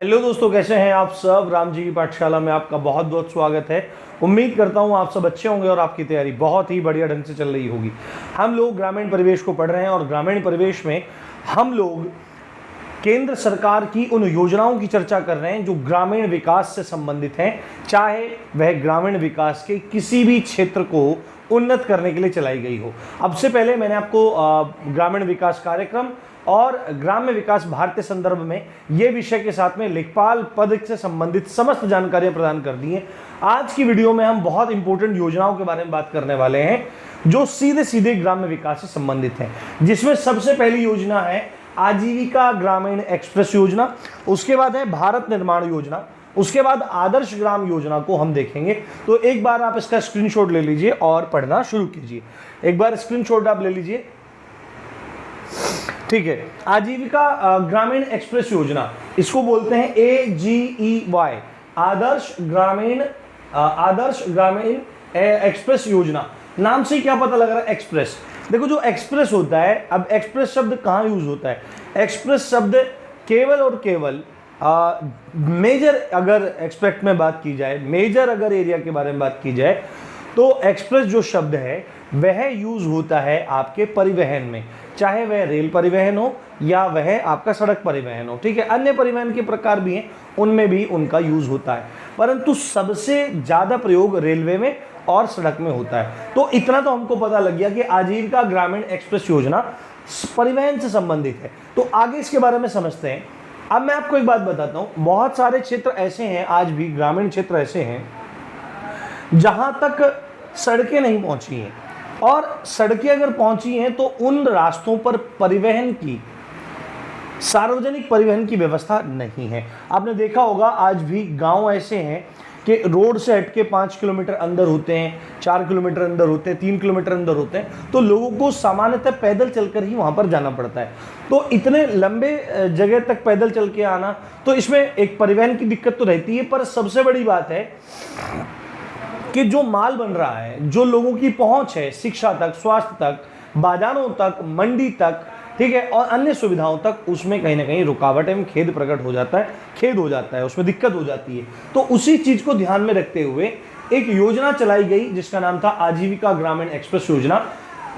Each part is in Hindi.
हेलो दोस्तों, कैसे हैं आप सब। राम जी की पाठशाला में आपका बहुत बहुत स्वागत है। उम्मीद करता हूं आप सब अच्छे होंगे और आपकी तैयारी बहुत ही बढ़िया ढंग से चल रही होगी। हम लोग ग्रामीण परिवेश को पढ़ रहे हैं और ग्रामीण परिवेश में हम लोग केंद्र सरकार की उन योजनाओं की चर्चा कर रहे हैं जो ग्रामीण विकास से संबंधित हैं, चाहे वह ग्रामीण विकास के किसी भी क्षेत्र को उन्नत करने के लिए चलाई गई हो। अब से पहले मैंने आपको ग्रामीण विकास कार्यक्रम और ग्राम्य विकास भारतीय संदर्भ में ये विषय के साथ में लेखपाल पद से संबंधित समस्त जानकारियां प्रदान कर दी हैं। आज की वीडियो में हम बहुत इंपॉर्टेंट योजनाओं के बारे में बात करने वाले हैं जो सीधे सीधे ग्राम्य विकास से संबंधित हैं, जिसमें सबसे पहली योजना है आजीविका ग्रामीण एक्सप्रेस योजना, उसके बाद है भारत निर्माण योजना, उसके बाद आदर्श ग्राम योजना को हम देखेंगे। तो एक बार आप इसका स्क्रीनशॉट ले लीजिए और पढ़ना शुरू कीजिए। एक बार स्क्रीनशॉट आप ले लीजिए, ठीक है। आजीविका ग्रामीण एक्सप्रेस योजना, इसको बोलते हैं AGEY, आदर्श ग्रामीण एक्सप्रेस योजना। नाम से क्या पता लग रहा है, एक्सप्रेस। देखो, जो एक्सप्रेस होता है, अब एक्सप्रेस शब्द कहाँ यूज होता है? एक्सप्रेस शब्द केवल और केवल मेजर अगर एक्सपेक्ट में बात की जाए, मेजर अगर एरिया के बारे में बात की जाए, तो एक्सप्रेस जो शब्द है वह यूज होता है आपके परिवहन में, चाहे वह रेल परिवहन हो या वह आपका सड़क परिवहन हो, ठीक है। अन्य परिवहन के प्रकार भी हैं, उनमें भी उनका यूज होता है, परंतु सबसे ज्यादा प्रयोग रेलवे में और सड़क में होता है। तो इतना तो हमको पता लग गया कि आजीविका ग्रामीण एक्सप्रेस योजना परिवहन से संबंधित है। तो आगे इसके बारे में समझते हैं। अब मैं आपको एक बात बताता हूं, बहुत सारे क्षेत्र ऐसे हैं, आज भी ग्रामीण क्षेत्र ऐसे हैं जहां तक सड़कें नहीं पहुंची हैं, और सड़कें अगर पहुंची हैं तो उन रास्तों पर परिवहन की, सार्वजनिक परिवहन की व्यवस्था नहीं है। आपने देखा होगा आज भी गांव ऐसे हैं कि रोड से हटके 5 किलोमीटर अंदर होते हैं, 4 किलोमीटर अंदर होते हैं, 3 किलोमीटर अंदर होते हैं, तो लोगों को सामान्यतः पैदल चलकर ही वहां पर जाना पड़ता है। तो इतने लंबे जगह तक पैदल चल के आना, तो इसमें एक परिवहन की दिक्कत तो रहती है, पर सबसे बड़ी बात है कि जो माल बन रहा है, जो लोगों की पहुंच है शिक्षा तक, स्वास्थ्य तक, बाजारों तक, मंडी तक, ठीक है, और अन्य सुविधाओं तक, उसमें कहीं ना कहीं रुकावट एवं खेद प्रकट हो जाता है, खेद हो जाता है, उसमें दिक्कत हो जाती है। तो उसी चीज को ध्यान में रखते हुए एक योजना चलाई गई जिसका नाम था आजीविका ग्रामीण एक्सप्रेस योजना,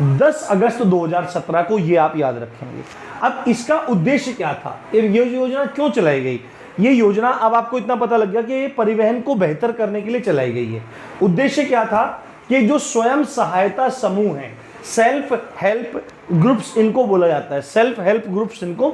10 अगस्त 2017 को, ये आप याद रखेंगे। अब इसका उद्देश्य क्या था, ये योजना क्यों चलाई गई? ये योजना, अब आपको इतना पता लग गया कि ये परिवहन को बेहतर करने के लिए चलाई गई है। उद्देश्य क्या था कि जो स्वयं सहायता समूह हैं, सेल्फ हेल्प ग्रुप्स इनको बोला जाता है, सेल्फ हेल्प ग्रुप्स इनको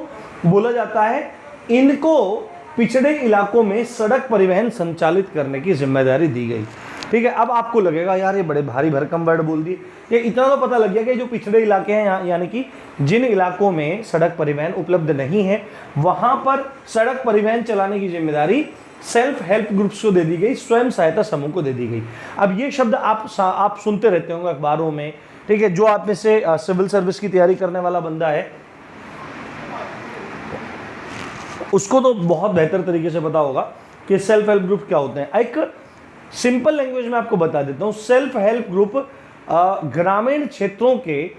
बोला जाता है, इनको पिछड़े इलाकों में सड़क परिवहन संचालित करने की जिम्मेदारी दी गई, ठीक है। अब आपको लगेगा यार ये बड़े भारी भरकम वर्ड बोल दिए, ये इतना तो पता लग गया कि जो पिछड़े इलाके हैं, यानी कि जिन इलाकों में सड़क परिवहन उपलब्ध नहीं है, वहां पर सड़क परिवहन चलाने की जिम्मेदारी सेल्फ हेल्प ग्रुप्स को दे दी गई, स्वयं सहायता समूह को दे दी गई। अब ये शब्द आप सुनते रहते होंगे अखबारों में, ठीक है। जो आप में से सिविल सर्विस की तैयारी करने वाला बंदा है उसको तो बहुत बेहतर तरीके से पता होगा कि सेल्फ हेल्प ग्रुप क्या होते हैं। एक सिंपल लैंग्वेज में आपको बता देता हूं, सेल्फ हेल्प ग्रुप ग्रामीण क्षेत्रों के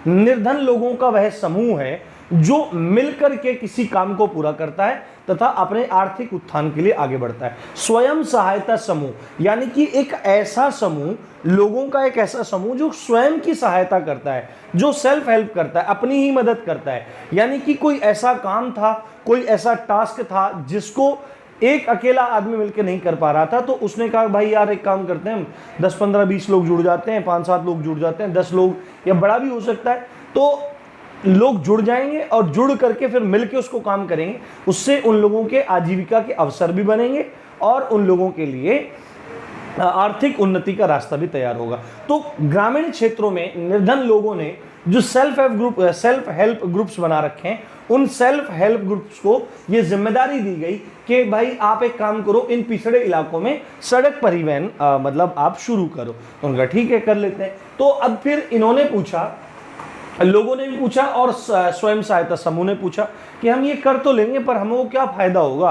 निर्धन लोगों का वह समूह है जो मिलकर के किसी काम को पूरा करता है तथा अपने आर्थिक उत्थान के लिए आगे बढ़ता है। स्वयं सहायता समूह, यानी कि एक ऐसा समूह, लोगों का एक ऐसा समूह जो स्वयं की सहायता करता है, जो सेल्फ हेल्प करता है, अपनी ही मदद करता है। यानी कि कोई ऐसा काम था, कोई ऐसा टास्क था जिसको एक अकेला आदमी मिलकर नहीं कर पा रहा था, तो उसने कहा भाई यार एक काम करते हैं, 10, 15, 20 लोग जुड़ जाते हैं, 5, 7 लोग जुड़ जाते हैं, 10 लोग या बड़ा भी हो सकता है, तो लोग जुड़ जाएंगे और जुड़ करके फिर मिलके उसको काम करेंगे। उससे उन लोगों के आजीविका के अवसर भी बनेंगे और उन लोगों के लिए आर्थिक उन्नति का रास्ता भी तैयार होगा। तो ग्रामीण क्षेत्रों में निर्धन लोगों ने जो सेल्फ हेल्प ग्रुप्स बना रखे हैं, उन सेल्फ हेल्प ग्रुप्स को ये जिम्मेदारी दी गई कि भाई आप एक काम करो, इन पिछड़े इलाकों में सड़क परिवहन मतलब आप शुरू करो। तो उनका ठीक है, कर लेते हैं। तो अब फिर इन्होंने पूछा, लोगों ने भी पूछा और स्वयं सहायता समूह ने पूछा कि हम ये कर तो लेंगे पर हमें वो क्या फायदा होगा।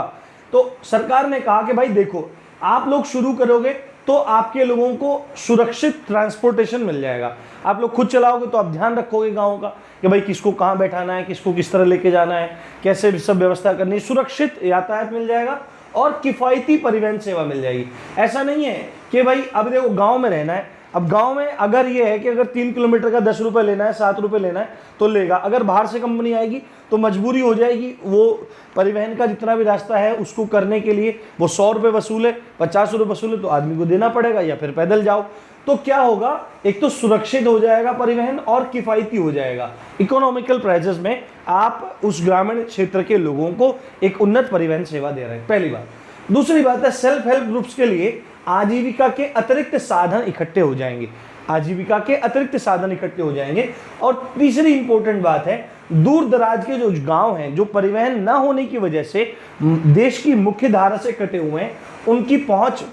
तो सरकार ने कहा कि भाई देखो, आप लोग शुरू करोगे तो आपके लोगों को सुरक्षित ट्रांसपोर्टेशन मिल जाएगा। आप लोग खुद चलाओगे तो आप ध्यान रखोगे गाँव का कि भाई किसको कहाँ बैठाना है, किसको किस तरह लेके जाना है, कैसे सब व्यवस्था करनी है। सुरक्षित यातायात मिल जाएगा और किफ़ायती परिवहन सेवा मिल जाएगी। ऐसा नहीं है कि भाई अब देखो गांव में रहना है, अब गांव में अगर ये है कि अगर 3 किलोमीटर का 10 रुपये लेना है, 7 रुपये लेना है तो लेगा। अगर बाहर से कंपनी आएगी तो मजबूरी हो जाएगी, वो परिवहन का जितना भी रास्ता है उसको करने के लिए वो 100 रुपये वसूले, 50 रुपये वसूले तो आदमी को देना पड़ेगा, या फिर पैदल जाओ। तो क्या होगा, एक तो सुरक्षित हो जाएगा परिवहन और किफ़ायती हो जाएगा। इकोनॉमिकल प्राइजेस में आप उस ग्रामीण क्षेत्र के लोगों को एक उन्नत परिवहन सेवा दे रहे हैं, पहली बात। दूसरी बात है, सेल्फ हेल्प ग्रुप्स के लिए आजीविका के अतिरिक्त साधन इकट्ठे हो जाएंगे, आजीविका के अतिरिक्त साधन इकट्ठे हो जाएंगे। और तीसरी इंपॉर्टेंट बात है, दूर दराज के जो गांव हैं, जो परिवहन न होने की वजह से देश की मुख्य धारा से कटे हुए हैं, उनकी पहुंच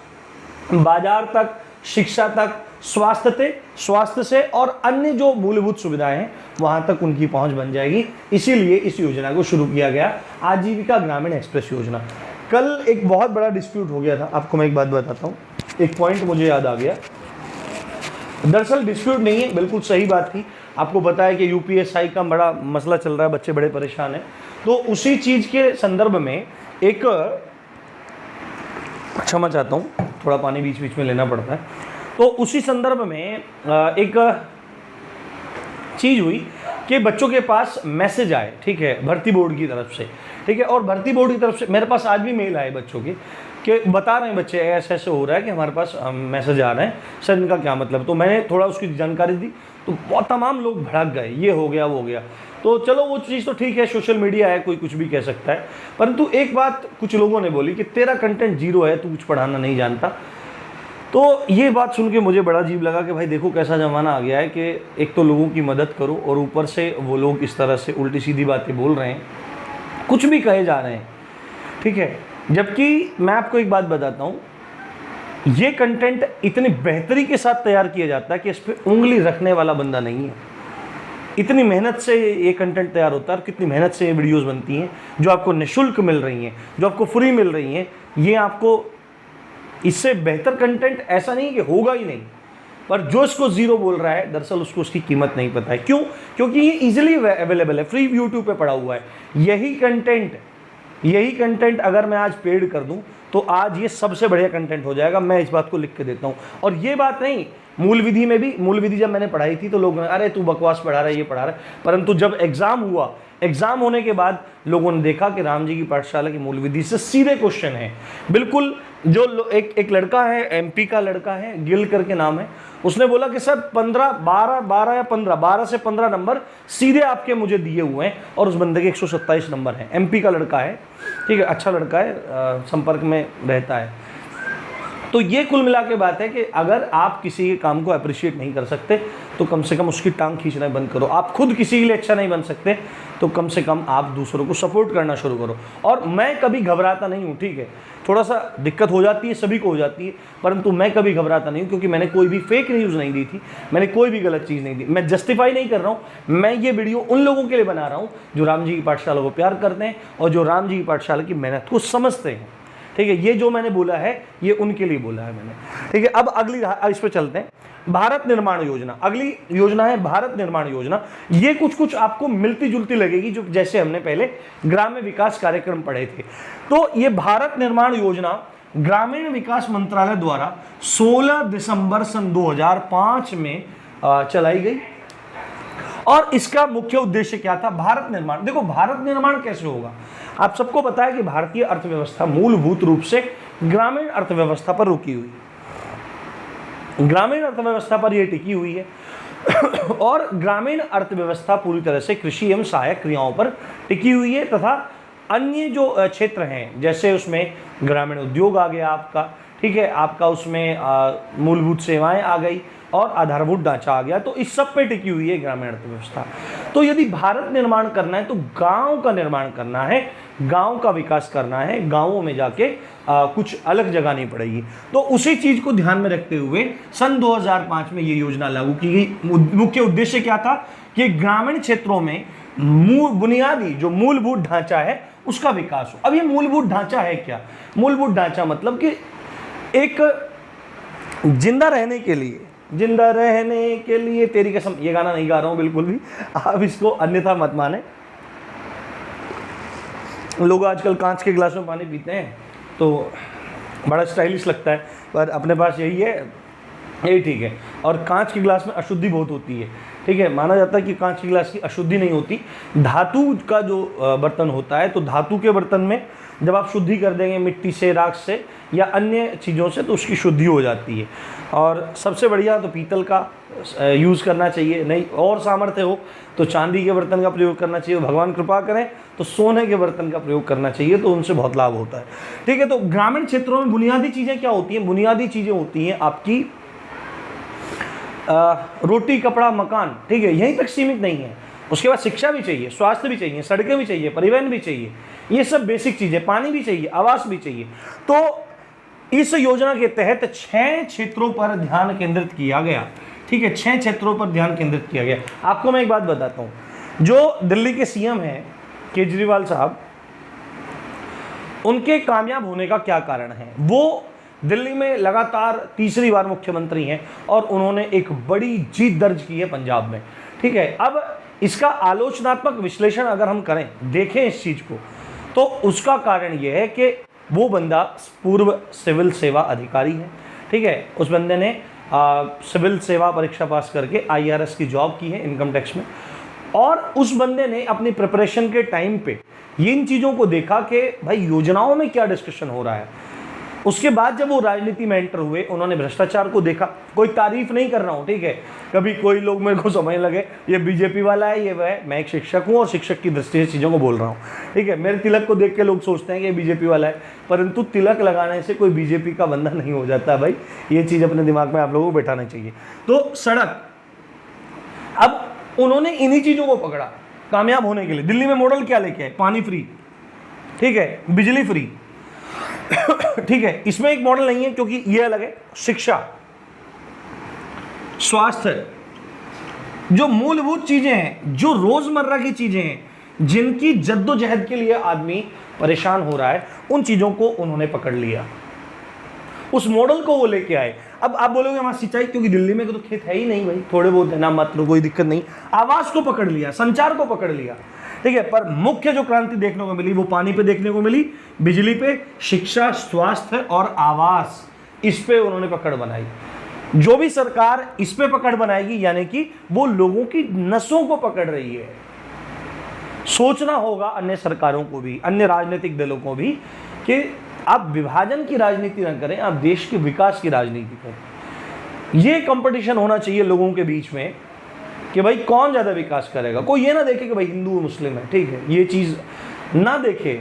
बाजार तक, शिक्षा तक, स्वास्थ्य से और अन्य जो मूलभूत सुविधाएं हैं वहां तक उनकी पहुंच बन जाएगी। इसीलिए इस योजना को शुरू किया गया, आजीविका ग्रामीण एक्सप्रेस योजना। कल एक बहुत बड़ा डिस्प्यूट हो गया था, आपको मैं एक बात बताता हूँ, एक पॉइंट मुझे याद आ गया। दरअसल डिस्प्यूट नहीं है, बिल्कुल सही बात थी। आपको पता है कि यूपीएसआई का बड़ा मसला चल रहा है, बच्चे बड़े परेशान हैं। तो उसी चीज़ के संदर्भ में एक, क्षमा चाहता हूँ, थोड़ा पानी बीच बीच में लेना पड़ता है। तो उसी संदर्भ में एक चीज़ हुई कि बच्चों के पास मैसेज आए, ठीक है, भर्ती बोर्ड की तरफ से, ठीक है। और भर्ती बोर्ड की तरफ से मेरे पास आज भी मेल आए बच्चों के कि बता रहे हैं बच्चे ऐसे ऐसे हो रहा है कि हमारे पास मैसेज आ रहे हैं, सर इनका क्या मतलब। तो मैंने थोड़ा उसकी जानकारी दी तो बहुत तमाम लोग भड़क गए, ये हो गया वो हो गया। तो चलो वो चीज़ तो ठीक है, सोशल मीडिया है, कोई कुछ भी कह सकता है। परंतु एक बात कुछ लोगों ने बोली कि तेरा कंटेंट जीरो है, तू कुछ पढ़ाना नहीं जानता। तो ये बात सुन के मुझे बड़ा अजीब लगा कि भाई देखो कैसा ज़माना आ गया है कि एक तो लोगों की मदद करो और ऊपर से वो लोग इस तरह से उल्टी सीधी बातें बोल रहे हैं, कुछ भी कहे जा रहे हैं, ठीक है। जबकि मैं आपको एक बात बताता हूँ, ये कंटेंट इतनी बेहतरी के साथ तैयार किया जाता है कि इस पर उंगली रखने वाला बंदा नहीं है। इतनी मेहनत से ये कंटेंट तैयार होता है और कितनी मेहनत से ये वीडियोस बनती हैं जो आपको निःशुल्क मिल रही हैं, जो आपको फ्री मिल रही हैं। ये आपको इससे बेहतर कंटेंट ऐसा नहीं कि होगा ही नहीं, पर जो इसको ज़ीरो बोल रहा है दरअसल उसको उसकी कीमत नहीं पता है। क्यों? क्योंकि ये इजीली अवेलेबल है, फ्री यूट्यूब पे पड़ा हुआ है। यही कंटेंट अगर मैं आज पेड कर दूं तो आज ये सबसे बढ़िया कंटेंट हो जाएगा, मैं इस बात को लिख के देता हूं। और ये बात नहीं, मूल विधि में भी, मूल विधि जब मैंने पढ़ाई थी तो लोग अरे तू बकवास पढ़ा रहा है, ये पढ़ा रहा है। परंतु जब एग्जाम हुआ, एग्जाम होने के बाद लोगों ने देखा कि राम जी की पाठशाला की मूल विधि से सीधे क्वेश्चन है। बिल्कुल जो एक लड़का है, एमपी का लड़का है, गिल करके नाम है, उसने बोला कि सर 12 या 12 से 15 नंबर सीधे आपके मुझे दिए हुए हैं, और उस बंदे के 127 नंबर हैं। एमपी का लड़का है, ठीक है, अच्छा लड़का है, संपर्क में रहता है। तो ये कुल मिला के बात है कि अगर आप किसी के काम को अप्रिशिएट नहीं कर सकते तो कम से कम उसकी टांग खींचना बंद करो। आप खुद किसी के लिए अच्छा नहीं बन सकते तो कम से कम आप दूसरों को सपोर्ट करना शुरू करो। और मैं कभी घबराता नहीं हूँ, ठीक है, थोड़ा सा दिक्कत हो जाती है, सभी को हो जाती है, परंतु मैं कभी घबराता नहीं हूँ, क्योंकि मैंने कोई भी फेक न्यूज़ नहीं दी थी, मैंने कोई भी गलत चीज़ नहीं दी। मैं जस्टिफाई नहीं कर रहा हूँ, मैं ये वीडियो उन लोगों के लिए बना रहा हूँ जो राम जी की पाठशाला को प्यार करते हैं और जो राम जी की पाठशाला की मेहनत को समझते हैं, ठीक है। ये जो मैंने बोला है ये उनके लिए बोला है मैंने, ठीक है। अब अगली इस पर चलते हैं, भारत निर्माण योजना। अगली योजना है भारत निर्माण योजना। ये कुछ आपको मिलती जुलती लगेगी, जो जैसे हमने पहले ग्राम्य विकास कार्यक्रम पढ़े थे। तो ये भारत निर्माण योजना ग्रामीण विकास मंत्रालय द्वारा 16 दिसंबर सन 2005 में चलाई गई। और इसका मुख्य उद्देश्य क्या था? भारत निर्माण। देखो भारत निर्माण कैसे होगा, आप सबको पता है कि भारतीय अर्थव्यवस्था मूलभूत रूप से ग्रामीण अर्थव्यवस्था पर रुकी हुई है, ग्रामीण अर्थव्यवस्था पर यह टिकी हुई है। और ग्रामीण अर्थव्यवस्था पूरी तरह से कृषि एवं सहायक क्रियाओं पर टिकी हुई है, तथा अन्य जो क्षेत्र हैं जैसे उसमें ग्रामीण उद्योग आ गया आपका, ठीक है, आपका उसमें मूलभूत सेवाएं आ गई और आधारभूत ढांचा आ गया। तो इस सब पे टिकी हुई है ग्रामीण अर्थव्यवस्था। तो यदि भारत निर्माण करना है तो गांव का निर्माण करना है, गांव का विकास करना है, गांवों में जाके कुछ अलग जगह नहीं पड़ेगी। तो उसी चीज को ध्यान में रखते हुए सन 2005 में ये योजना लागू की गई। मुख्य उद्देश्य क्या था कि ग्रामीण क्षेत्रों में बुनियादी जो मूलभूत ढांचा है उसका विकास हो। अब ये मूलभूत ढांचा है क्या? मूलभूत ढांचा मतलब कि एक जिंदा रहने के लिए, जिंदा रहने के लिए तेरी कसम, ये गाना नहीं गा रहा हूँ बिल्कुल भी, आप इसको अन्यथा मत माने। लोग आजकल कांच के गिलास में पानी पीते हैं तो बड़ा स्टाइलिश लगता है, पर अपने पास यही है, यही ठीक है। और कांच के गिलास में अशुद्धि बहुत होती है, ठीक है। माना जाता है कि कांच के गिलास की अशुद्धि नहीं होती, धातु का जो बर्तन होता है, तो धातु के बर्तन में जब आप शुद्धि कर देंगे मिट्टी से, राख से या अन्य चीज़ों से, तो उसकी शुद्धि हो जाती है। और सबसे बढ़िया तो पीतल का यूज़ करना चाहिए, नहीं और सामर्थ्य हो तो चांदी के बर्तन का प्रयोग करना चाहिए, भगवान कृपा करें तो सोने के बर्तन का प्रयोग करना चाहिए, तो उनसे बहुत लाभ होता है, ठीक है। तो ग्रामीण क्षेत्रों में बुनियादी चीज़ें क्या होती हैं? बुनियादी चीज़ें होती हैं आपकी रोटी, कपड़ा, मकान, ठीक है, यहीं तक सीमित नहीं है। उसके बाद शिक्षा भी चाहिए, स्वास्थ्य भी चाहिए, सड़कें भी चाहिए, परिवहन भी चाहिए, ये सब बेसिक चीज़ें, पानी भी चाहिए, आवास भी चाहिए। तो इस योजना के तहत 6 क्षेत्रों पर ध्यान केंद्रित किया गया, ठीक है, 6 क्षेत्रों पर ध्यान केंद्रित किया गया। आपको मैं एक बात बताता हूँ, जो दिल्ली के सीएम हैं केजरीवाल साहब, उनके कामयाब होने का क्या कारण है? वो दिल्ली में लगातार तीसरी बार मुख्यमंत्री हैं और उन्होंने एक बड़ी जीत दर्ज की है पंजाब में, ठीक है। अब इसका आलोचनात्मक विश्लेषण अगर हम करें, देखें इस चीज़ को, तो उसका कारण यह है कि वो बंदा पूर्व सिविल सेवा अधिकारी है, ठीक है। उस बंदे ने सिविल सेवा परीक्षा पास करके IRS की जॉब की है इनकम टैक्स में, और उस बंदे ने अपनी प्रिपरेशन के टाइम पे इन चीज़ों को देखा कि भाई योजनाओं में क्या डिस्कशन हो रहा है। उसके बाद जब वो राजनीति में एंटर हुए, उन्होंने भ्रष्टाचार को देखा। कोई तारीफ नहीं कर रहा हूँ, ठीक है, कभी कोई लोग मेरे को समझ लगे ये बीजेपी वाला है, ये वह है, मैं एक शिक्षक हूँ और शिक्षक की दृष्टि से चीज़ों को बोल रहा हूँ, ठीक है। मेरे तिलक को देख के लोग सोचते हैं कि ये बीजेपी वाला है, परंतु तिलक लगाने से कोई बीजेपी का बंदा नहीं हो जाता भाई, ये चीज़ अपने दिमाग में आप लोगों को बैठाना चाहिए। तो सड़क, अब उन्होंने इन्हीं चीज़ों को पकड़ा कामयाब होने के लिए। दिल्ली में मॉडल क्या लेके आए? पानी फ्री, ठीक है, बिजली फ्री, ठीक है। इसमें एक मॉडल नहीं है क्योंकि ये अलग है। शिक्षा, स्वास्थ्य, जो मूलभूत चीजें हैं, जो रोजमर्रा की चीजें हैं, जिनकी जद्दोजहद के लिए आदमी परेशान हो रहा है, उन चीजों को उन्होंने पकड़ लिया, उस मॉडल को वो लेके आए। अब आप बोलोगे हमारा सिंचाई, क्योंकि दिल्ली में तो खेत है ही नहीं भाई, थोड़े बहुत है ना, मात्र कोई दिक्कत नहीं। आवास को पकड़ लिया, संचार को पकड़ लिया, ठीक है। पर मुख्य जो क्रांति देखने को मिली वो पानी पे देखने को मिली, बिजली पे, शिक्षा, स्वास्थ्य और आवास, इस पे उन्होंने पकड़ बनाई। जो भी सरकार इस पे पकड़ बनाएगी, यानी कि वो लोगों की नसों को पकड़ रही है। सोचना होगा अन्य सरकारों को भी, अन्य राजनीतिक दलों को भी, कि आप विभाजन की राजनीति ना करें, आप देश के विकास की राजनीति करें। ये कंपटीशन होना चाहिए लोगों के बीच में कि भाई कौन ज़्यादा विकास करेगा। कोई ये ना देखे कि भाई हिंदू मुस्लिम है, ठीक है, ये चीज़ ना देखे,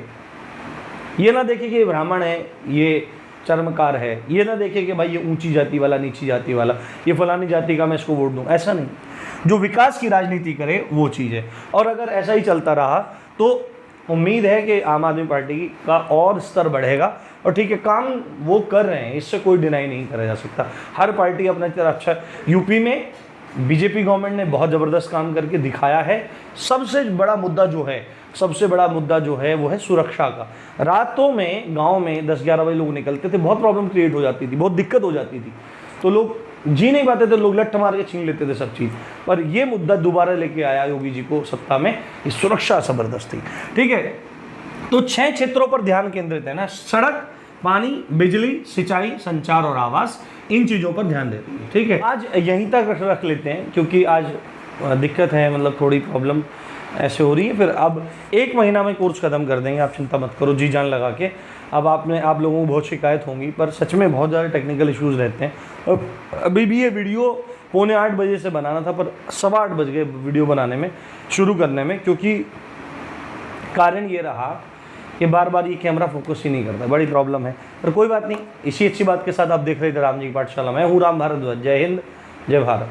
ये ना देखे कि ये ब्राह्मण है, ये चर्मकार है, ये ना देखे कि भाई ये ऊंची जाति वाला, नीची जाति वाला, ये फलानी जाति का मैं इसको वोट दूँ, ऐसा नहीं। जो विकास की राजनीति करे वो चीज़ है। और अगर ऐसा ही चलता रहा तो उम्मीद है कि आम आदमी पार्टी का और स्तर बढ़ेगा। और ठीक है, काम वो कर रहे हैं, इससे कोई डिनाई नहीं करा जा सकता। हर पार्टी अपना तरह अच्छा, यूपी में बीजेपी गवर्नमेंट ने बहुत ज़बरदस्त काम करके दिखाया है। सबसे बड़ा मुद्दा जो है वो है सुरक्षा का। रातों में गांव में 10-11 बजे लोग निकलते थे, बहुत प्रॉब्लम क्रिएट हो जाती थी, बहुत दिक्कत हो जाती थी, तो लोग जी नहीं पाते थे, लोग लट्ठ मार के छीन लेते थे सब चीज़। पर ये मुद्दा दोबारा लेके आया योगी जी को सत्ता में, ये सुरक्षा ज़बरदस्त थी, ठीक है। तो 6 क्षेत्रों पर ध्यान केंद्रित है ना, सड़क, पानी, बिजली, सिंचाई, संचार और आवास, इन चीज़ों पर ध्यान देते हैं, ठीक है। आज यहीं तक रख लेते हैं क्योंकि आज दिक्कत है, मतलब थोड़ी प्रॉब्लम ऐसे हो रही है। फिर अब 1 महीना में कोर्स ख़त्म कर देंगे, आप चिंता मत करो, जी जान लगा के। अब आप लोगों को बहुत शिकायत होंगी, पर सच में बहुत ज़्यादा टेक्निकल इश्यूज़ रहते हैं। और अभी भी ये वीडियो 7:45 बजे से बनाना था, पर 8:15 बज गए वीडियो बनाने में, शुरू करने में, क्योंकि कारण ये रहा कि बार बार ये कैमरा फोकस ही नहीं करता, बड़ी प्रॉब्लम है। पर कोई बात नहीं, इसी अच्छी बात के साथ आप देख रहे थे राम जी की पाठशाला। मैं हूँ राम भारद्वाज। जय हिंद, जय भारत।